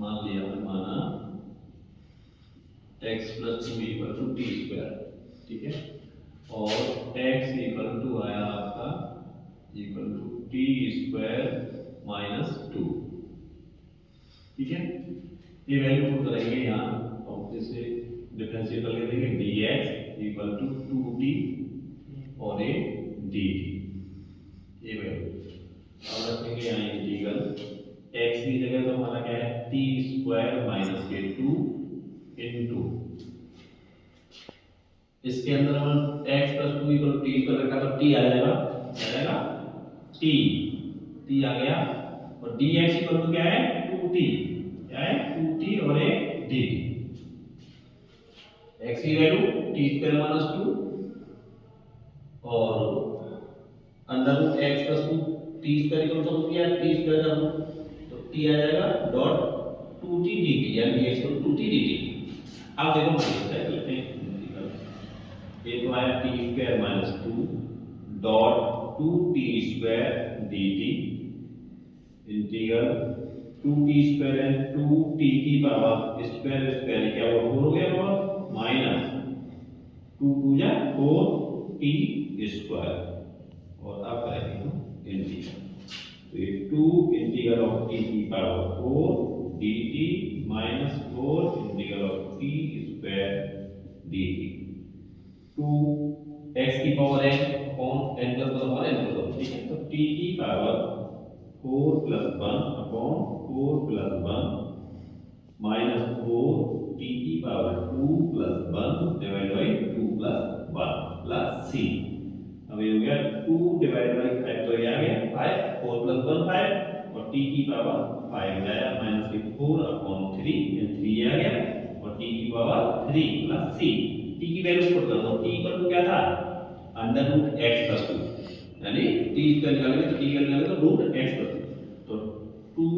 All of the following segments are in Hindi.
मान लिया हमने, माना x plus 2 equal to T square, ठीक है, और x इक्वल टू आया आपका equal to T square minus 2, ठीक है। ये वैल्यू पुट करेंगे यहाँ और इसे डिफरेंशिएट करके देंगे dx इक्वल टू 2t और ये dt, ये वैल्यू अब रखेंगे यहाँ इंटीग्रल x की जगह तो हमारा क्या है t स्क्वायर माइनस के 2 इनटू, इसके अंदर हम x प्लस 2 इक्वल टी कर रखा तो t आ जाएगा t आ गया, और dx इक्वल टू क्या है 2t, क्या है 2t और ये dt, x की वैल्यू t स्क्वायर माइनस 2 और under root x plus 2 t square equal to क्या है t स्क्वायर का रूट, तो t आ जाएगा डॉट 2t dt, यानी dx equal to 2t dt। अब देखो माइनस करते हैं, ये तो आया t square minus 2 dot 2t square dt integral 2t square है 2t की पावर स्क्वायर स्क्वायर क्या वो 4 हो गया पावर माइनस 2 2 जा 4t स्क्वायर, और अब करेंगे हम इंटीग्रल, तो ये 2 इंटीग्रल ऑफ t की power 4 dt minus 4 integral of t square dt, 2 x की power n upon n plus 1 upon n plus 1, ठीक है, तो t की power 4 plus 1 upon 4 plus 1 minus 4 t की power 2 plus 1 divide by 2 plus 1 plus c, अब ये हो गया 2 डिवाइड बाई 5, तो ये आ गया 5, 4 प्लस 1 5 और t की पावर 5 आया माइनस के 4 अपॉन 3, ये 3 आ गया, और t की पावर 3 प्लस c, t की वैल्यू पुट कर दो, t इक्वल टू क्या था अंडर रूट x प्लस 2, यानी t का निकालेंगे तो t का निकालेंगे तो रूट x प्लस 2, तो 2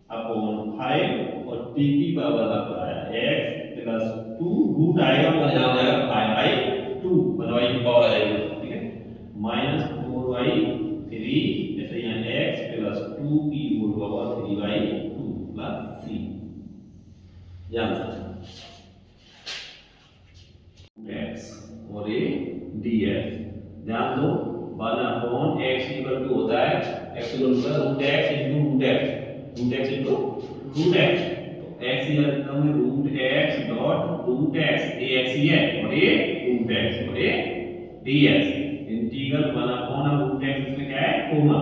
अपॉन 5 और t की पावर आपका आया x प्लस 2, रूट आएगा ऊपर जाओ जाएगा 5 बाई 2 बनवाई की पावर आ जाएगी, ठीक है, माइनस 4 बाई 3 जैसे यहाँ x प्लस 2 की whole power 3 by 2 plus c, यहाँ x और ये dx, ध्यान दो 1 अपॉन x इक्वल टू होता है x equal to root x into root x into root x, तो x equal to root x dot root x, ये x ही है और ये रूट x और ये dx integral 1 upon root x, इसमें क्या है कोमा,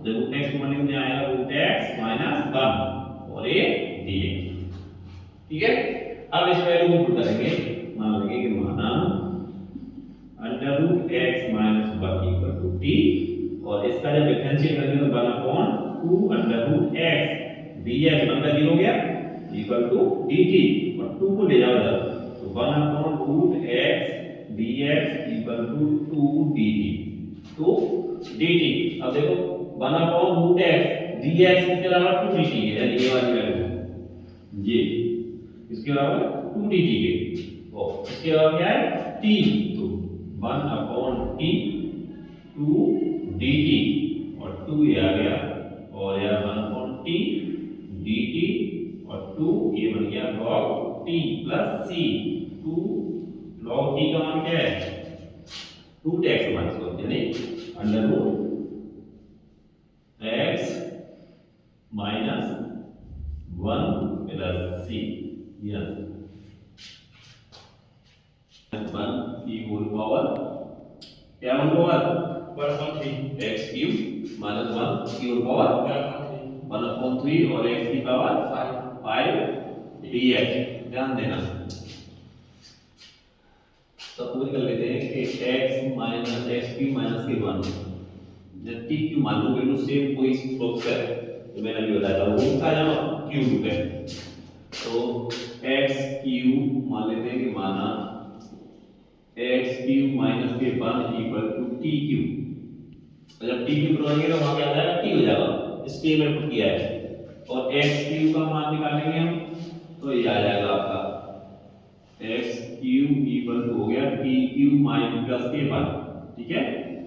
जब रूट x को में आएगा रूट x माइनस 1 और ये dx, ठीक है। अब इस वैल्यू को पुट करेंगे, मान लेंगे कि माना under root x minus 1 equal to t, और इसका जब डिफरेंशिएट करेंगे तो 1 upon 2 under root x dx बनकर 0 हो गया इक्वल टू dt, और 2 को ले जाओ इधर, तो 1 upon root x dx equal to 2 dt, तो dt, अब देखो 1 अपॉन रूट x dx इसके अलावा 2 dt है, यानी ये वाली वैल्यू ये इसके अलावा 2 dt के, और इसके अलावा क्या है t, तो 1 अपॉन t 2 dt और 2 ये आ गया, और यह 1 अपॉन t dt और 2 ये बन गया log t plus c, 2 log t का मान क्या है रूट x माइनस 1, यानी under root x minus 1 plus c, यह 1 की होल पावर क्या whole power 1/3 x cube minus 1 की होल पावर 1/3 और x की पावर 5 dx, ध्यान देना, तो पूरी कर लेते हैं कि x minus x cube minus के 1 जब t क्यूब मान लो बिल्कुल सेम कोई स्ट्रोक है, तो मैंने अभी बताया था वो था जब क्यूब है, तो x क्यूब मान लेते हैं कि माना x क्यूब माइनस के 1 इक्वल टू t क्यूब, तो जब t क्यूब करोगे तो वहां क्या आ जाएगा t हो जाएगा, इसके में पुट किया है, और x क्यूब का मान निकालेंगे हम, तो ये आ जाएगा आपका x क्यूब इक्वल टू हो गया t क्यूब माइनस प्लस के 1, ठीक है।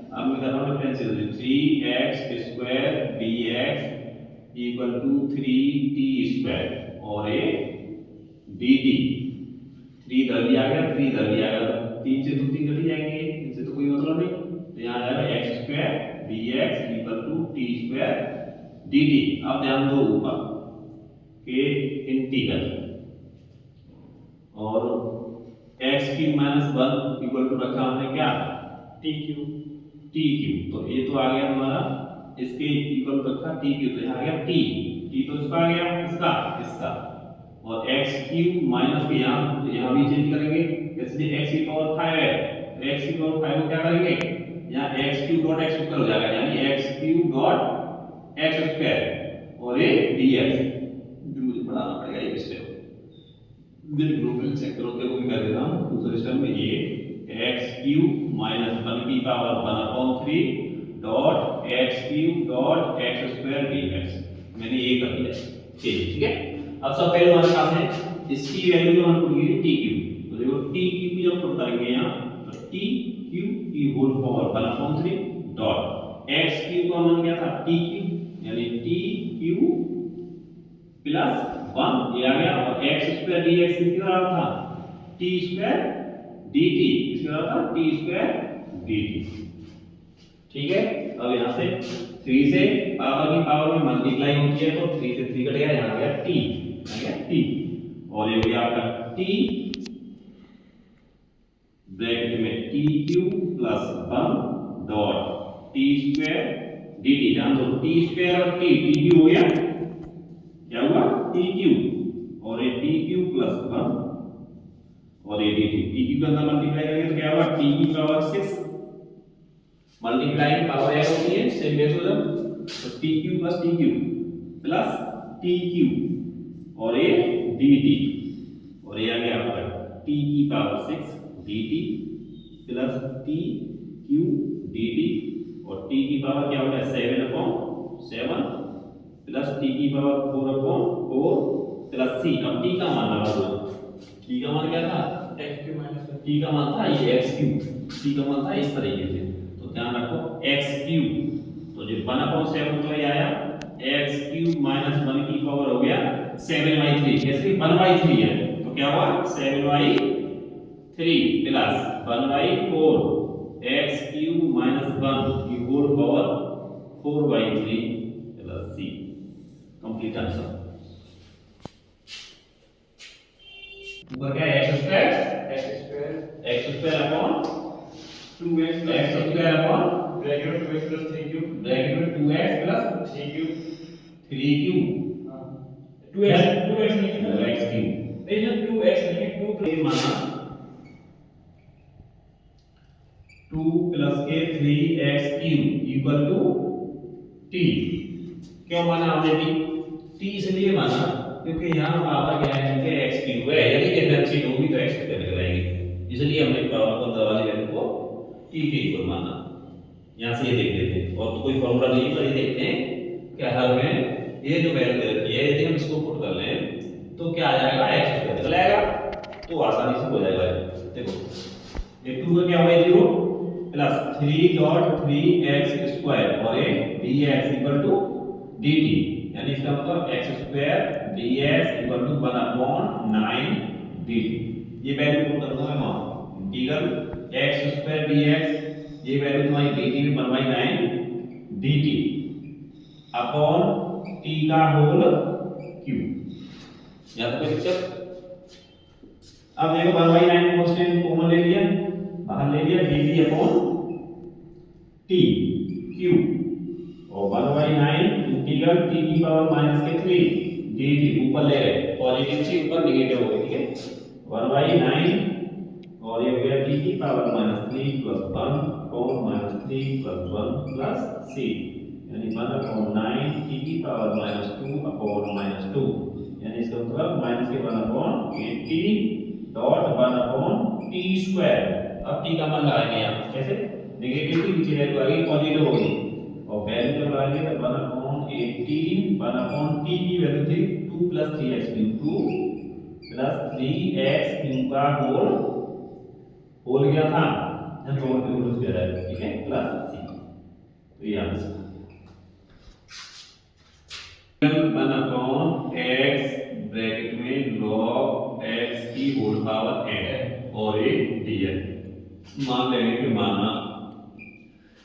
अब मैं कर रहा हूं differential, 3x square dx equal to 3t² और ये dt। 3 इधर भी आ गया, 3 इधर भी आ गया, 3 से 2 3 कट जाएंगे, इनसे तो कोई मतलब नहीं। तो यहाँ आ जाएगा x² dx equal to t² dt। अब ध्यान दो ऊपर के इंटीग्रल और x³ - 1 इक्वल टू रखा हमने क्या t³ तो ये तो आ गया हमारा, इसके इक्वल रखा t³ तो यहाँ आ गया t तो इसका आ गया, इसका और x³ माइनस के यहाँ भी चेंज करेंगे, इसलिए x की पावर 5 है, x की पावर 5 को क्या करेंगे यहाँ x³ डॉट x² हो जाएगा, यानी x³ डॉट x² और ये dx जो मुझे पढ़ाना पड़ेगा ये स्टेप मेरे ग्रुप में चेक करो, देखो मैं कर देता हूँ दूसरे स्टेप में। ये x³ - 1 की power 1/3 dot x³ dot x² dx मैंने ये कर दिया, ठीक है। अब सब पहले हमारे पास है इसकी वैल्यू जो हमने पुट की थी t³, तो देखो t³ की जब पुट करेंगे यहाँ तो t³ की होल पावर 1/3 डॉट x³ का मान क्या था t³ यानी t³ प्लस 1 ये आ गया और x² dx किसके बराबर था t² dt, किसके बराबर था t² dt, ठीक है। अब यहाँ से 3 से पावर की पावर में मल्टीप्लाई होती है तो 3 से 3 कट गया, यहाँ आ गया t और ये हो गया आपका t ब्रैकेट में t³ plus 1 dot t² dt। ध्यान दो t² और t³ हो गया, क्या हुआ t³ और ये t³ प्लस 1 और ये dt, t³ के अंदर मल्टीप्लाई करेंगे तो क्या होगा t की पावर 6 मल्टीप्लाइंग पावर ऐड होती है सेम बेस हो जाए तो t³ प्लस t³ और ये dt और ये आ गया आपका t की power 6 dt plus t³ dt और t की पावर क्या हो गया 7/7 प्लस t की पावर 4/4 प्लस c। अब t का मान लगा दो, t का मान क्या था x³ t का मान था ये x³ c का मान था इस तरीके से, तो ध्यान रखो x³ तो जो 1/7 तो ये आया x³ - 1 की पावर हो गया 7/3, जैसे 1/3 है तो क्या हुआ 7/3 प्लस 1/4 x³ - 1 की whole power 4/3 plus c। Complete answer ऊपर क्या है x² upon 2x² upon bracket में 2x प्लस 3 ब्रैकेट में 2x प्लस 3 2x नहीं है 2x क्यूब नहीं है 2x नहीं है 2 ये माना 2 प्लस के 3x cube equal to t। क्यों माना हमने t इसलिए माना क्योंकि यहाँ पावर क्या है कि x क्यूब है, यदि डिफरेंशिएट होगी तो x स्क्वायर निकल आएगी, इसलिए हमने पावर को अंदर वाली वैल्यू को t के इक्वल माना। यहाँ से ये देख लेते हैं और तो कोई फॉर्मूला नहीं पर ये देखते हैं क्या हर में ये जो वैल्यू दे रखी है यदि हम इसको पुट कर लें तो क्या आ जाएगा x स्क्वायर निकल आएगा, तो आसानी से हो जाएगा। देखो ये 2 का क्या होगा 0 प्लस 3.3x स्क्वायर और ये dx इक्वल टू dt, यानी इसका मतलब x² dx equal to 1/9 dt। ये वैल्यू पुट कर दूंगा मैं इंटीग्रल x² dx ये वैल्यू तुम्हारी dt में 1/9 dt अपॉन t का होल क्यूब। या तो कोई दिक्कत। अब देखो 1/9 कांस्टेंट कॉमन ले लिया, बाहर ले लिया dt अपॉन t क्यूब और 1/9 इंटीग्रल t की पावर -3 dt ऊपर ले गए, पॉजिटिव से ऊपर नेगेटिव हो गई, ठीक है 1/9 और ये हो गया t की power -3 plus 1 upon -3 plus 1 plus c, यानी 1/9 t की पावर -2 अपॉन -2, यानी इसका मतलब माइनस के 1/18 डॉट 1/t स्क्वायर। अब t का मान लगाएंगे यहाँ कैसे, नेगेटिव की नीचे वैल्यू आ गई पॉजिटिव हो गई और वैल्यू जब लगाएंगे तो 1/18 1/t की वैल्यू थी 2 plus 3x cube 2 plus 3x cube का होल क्या था यहाँ दोनों के होल स्क्वायर है, ठीक है प्लस c। तो ये आंसर मान लेंगे कि माना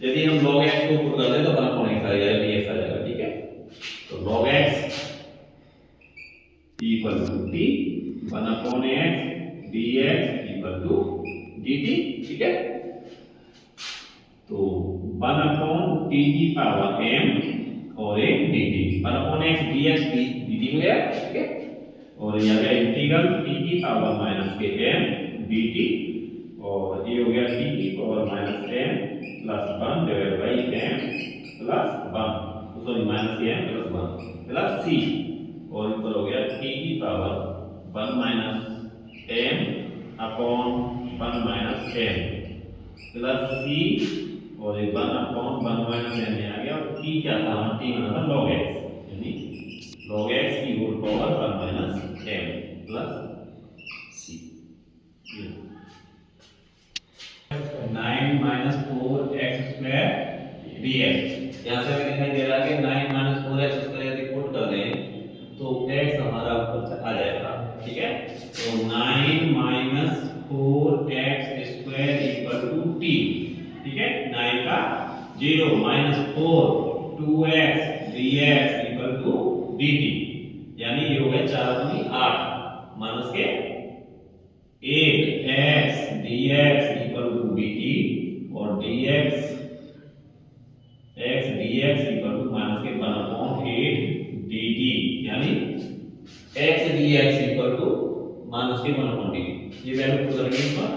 यदि हम log x को पुट कर दें तो 1/x आ जाएगा, dx आ जाएगा, ठीक है। तो log x equal to t 1/x dx equal to dt, ठीक है। तो 1/t की पावर m और एक dt, 1/x dx dt हो गया, ठीक है। और ये आ गया इंटीग्रल t की पावर माइनस के m dt, और ये हो गया t की power minus m plus 1 divide by m plus 1, sorry minus m plus 1 plus c, और ऊपर हो गया t की power 1 minus m upon 1 minus m plus c, और ये 1 अपॉन 1 माइनस m में आ गया, और t क्या था, t बना था log x, यानी log x की whole power 1 minus m plus c। 9 minus 4x square dx, यहाँ से हमें दिखाई दे रहा है कि 9 माइनस 4x स्क्वायर यदि पुट कर दें तो x हमारा ऊपर आ जाएगा, ठीक है। तो 9 minus 4x square equal to t, ठीक है। 9 का 0 minus 4 2x dx equal to dt, यानी ये हो गया 4 दूनी 8 माइनस के 8x dx equal to dt, और dx x dx equal to minus के 1/8 dt, यानी x dx equal to minus के 1/8, ये वैल्यू पुट करेंगे इस पर,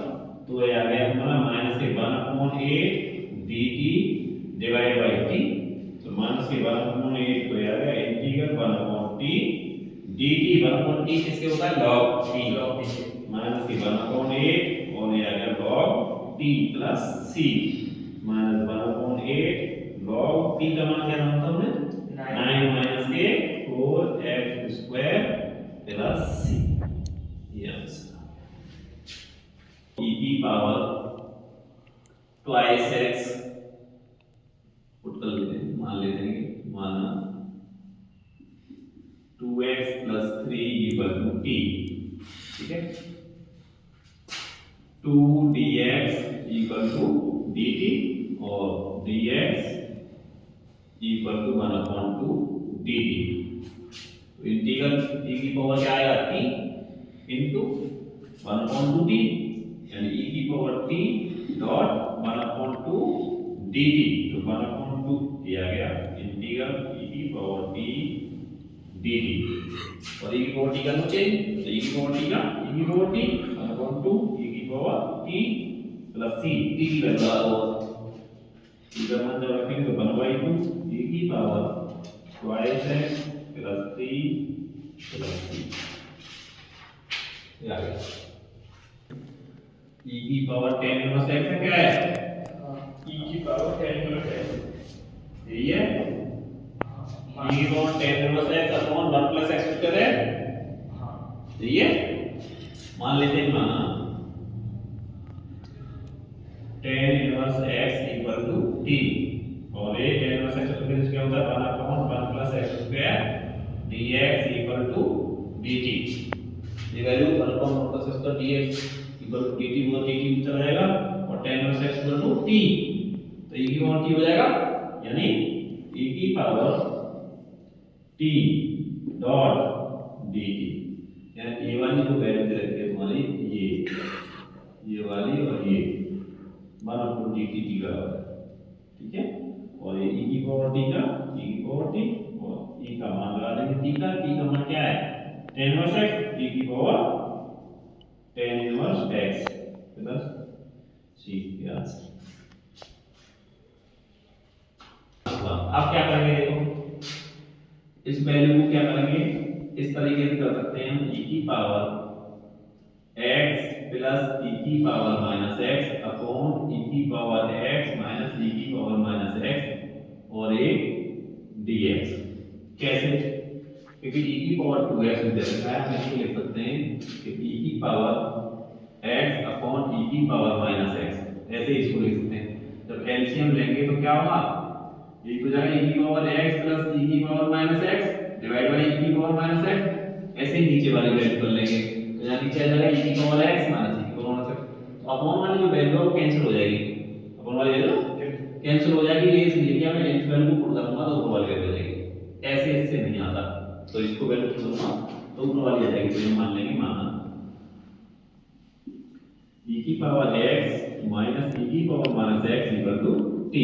तो ये आ गया हमारा माइनस के 1/8 dt डिवाइड बाय t, तो माइनस के 1/8 तो ये आ गया इंटीग्रल 1/t dt, 1/t किसके होता है, log t, माइनस के 1/8, और ये आ गया log t plus c, minus 1/8 log t का मान क्या होता है, 9 माइनस के 4x स्क्वायर प्लस c, ये आंसर e की पावर ट्वाइस x पुट कर लेते हैं, मान लेते हैं कि माना 2x plus 3 equal to t, ठीक है। 2 dx इक्वल टू dt, और dx इक्वल टू 1/2 dt, तो इंटीग्रल e की पावर क्या आएगा, t इंटू 1/2 t, यानी e की पावर t डॉट 1/2 dt, तो 1/2 ये आ गया इंटीग्रल e की पावर t dt, और e की पावर t का नो चेंज, तो e की पावर t का e की पावर t 1/2 e की power t plus c, t की वैल्यू इधर मान जब रखेंगे तो 1/2 e की power twice x plus 3 plus c, ये आ गया e की पावर 10 इनवर्स x है, क्या है, e की पावर 10 इनवर्स x, यही है e की पावर 10 इनवर्स x अपॉन 1 प्लस x स्क्वायर है, यही है। मान लेते हैं माना 10 inverse x equal to t, और ये 10 इनवर्स x स्क्वायर क्या होता है, 1/1 plus x square dx equal to dt, ये वैल्यू 1/1 plus x square dx equal to dt, वो dt में चला जाएगा, और 10 inverse x equal to t, तो e की पावर t हो जाएगा, यानी e की पावर t डॉट dt, यानी ये वाली जो वैल्यू दे रखी है तुम्हारी, ये वाली और ये 1/2 dt t का, ठीक है। और ये e की पावर t का e की पावर t, और e का मान लगा देंगे t का मान क्या है, 10 इनवर्स x, e की power 10 inverse x plus c, ये आंसर। अब क्या करेंगे, देखो इस वैल्यू को क्या करेंगे, इस तरीके से कर सकते हैं हम, e की पावर x प्लस e की power minus x upon e की पावर x माइनस e की पावर माइनस x, और एक dx, कैसे, क्योंकि e की पावर 2x दे रखा है, हम इसको लिख सकते हैं कि e की पावर x अपॉन e की पावर माइनस x, ऐसे इसको लिख सकते हैं। जब एलसीएम लेंगे तो क्या होगा, ये हो जाएगा e की पावर x प्लस e की power minus x divide by e की पावर माइनस x, ऐसे ही नीचे वाली वैल्यू कर लेंगे, तो यहाँ नीचे आ जाएगा e की पावर x माइनस e की पावर माइनस x, तो अपॉन वाली जो वैल्यू है वो कैंसिल हो जाएगी, अपॉन वाली वैल्यू कैंसिल हो जाएगी। ये इसलिए कि मैं इस वैल्यू को पुट करूंगा तो ऊपर वाली वैल्यू आ जाएगी, ऐसे इससे नहीं आता। तो इसको वैल्यू पुट करूंगा तो ऊपर वाली आ जाएगी, तो ये मान लेंगे माना e की पावर x माइनस e की power minus x equal to t,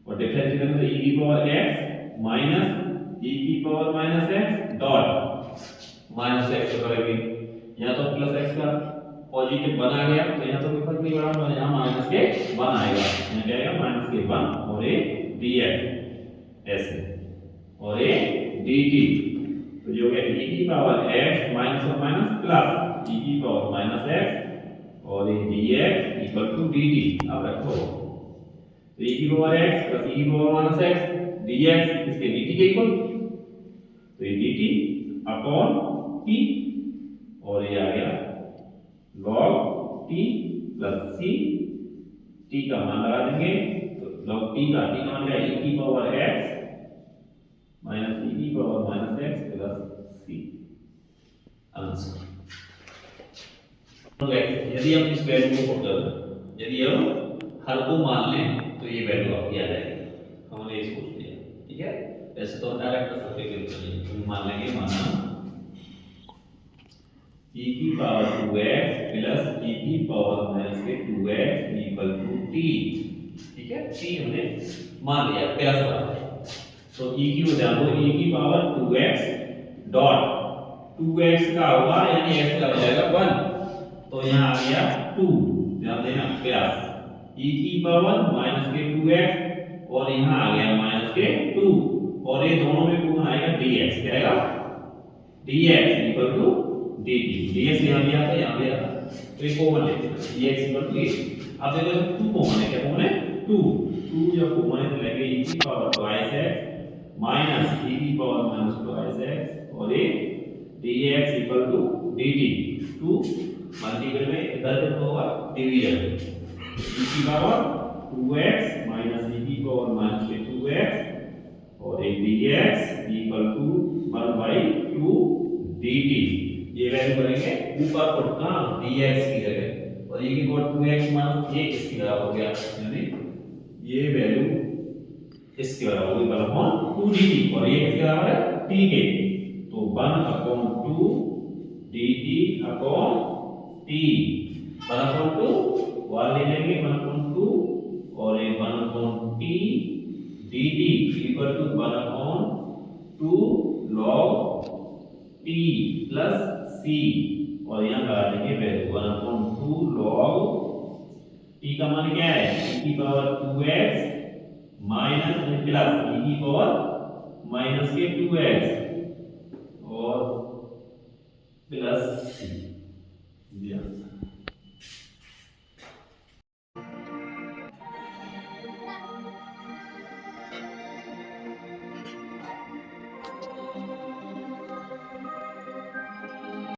और डिफरेंशिएट करें तो e की पावर x माइनस e की power minus x dot minus x करेंगे। यहाँ तो प्लस x का पॉजिटिव 1 आ गया, तो यहाँ तो कोई फर्क नहीं पड़ा, तो यहाँ माइनस के 1 आएगा, यहाँ क्या आएगा माइनस के 1 और ये dx ऐसे और ये dt, तो जो है e की पावर x माइनस और माइनस प्लस e की पावर माइनस x और ये dx इक्वल टू dt। अब रखो तो e की पावर x प्लस e की पावर माइनस x dx इसके dt के इक्वल, तो ये dt अपॉन t और ये आ गया log t plus c, t का मान लगा देंगे तो log t का मान क्या है e की पावर x माइनस e की power minus x plus c answer. यदि हम इस वैल्यू को पुट करें, यदि हम हर को मान लें तो ये वैल्यू आपकी आ जाएगी, हमने ये सोच लिया, ठीक है। वैसे तो डायरेक्ट कर सकते हैं, तो मान लेंगे माना e की पावर 2x प्लस e की पावर माइनस के 2x इक्वल टू t, ठीक है। t हमने मान लिया प्लस वाला, तो e की हो जाएगा e की पावर 2x डॉट 2x का होगा यानी x का हो जाएगा 1, तो यहाँ आ गया 2, ध्यान देना प्लस e की पावर माइनस के 2x और यहाँ आ गया माइनस के 2 और ये दोनों में कौन आएगा dx, क्या आएगा dx equal to dt, dx यहाँ भी आता है यहाँ भी आता है, तो ये कॉमन लेते हैं dx इक्वल टू ये। अब देखो 2 कॉमन है, क्या कॉमन है 2 जब कॉमन है तो लेंगे e की power twice x minus e की पावर माइनस twice x और ये dx equal to dt, 2 multiple में इधर जब होगा डिवीजन e की पावर 2x माइनस e की पावर माइनस के 2x और एक dx इक्वल टू 1/2 dt, ये वैल्यू करेंगे ऊपर पुट का dx की जगह और e की पावर 2x माइनस ये इसकी बराबर हो गया, यानी ये वैल्यू इसके बराबर होगी 1/2 dt और ये किसके बराबर है t के, तो 1/2 dt अपॉन t 1/2 वाल ले लेंगे 1/2 और ये 1/t dt equal to 1/2 log t plus c और यहाँ लगा देंगे वैल्यू 1/2 log t का मान क्या है e की power 2x minus plus e की पावर माइनस के 2x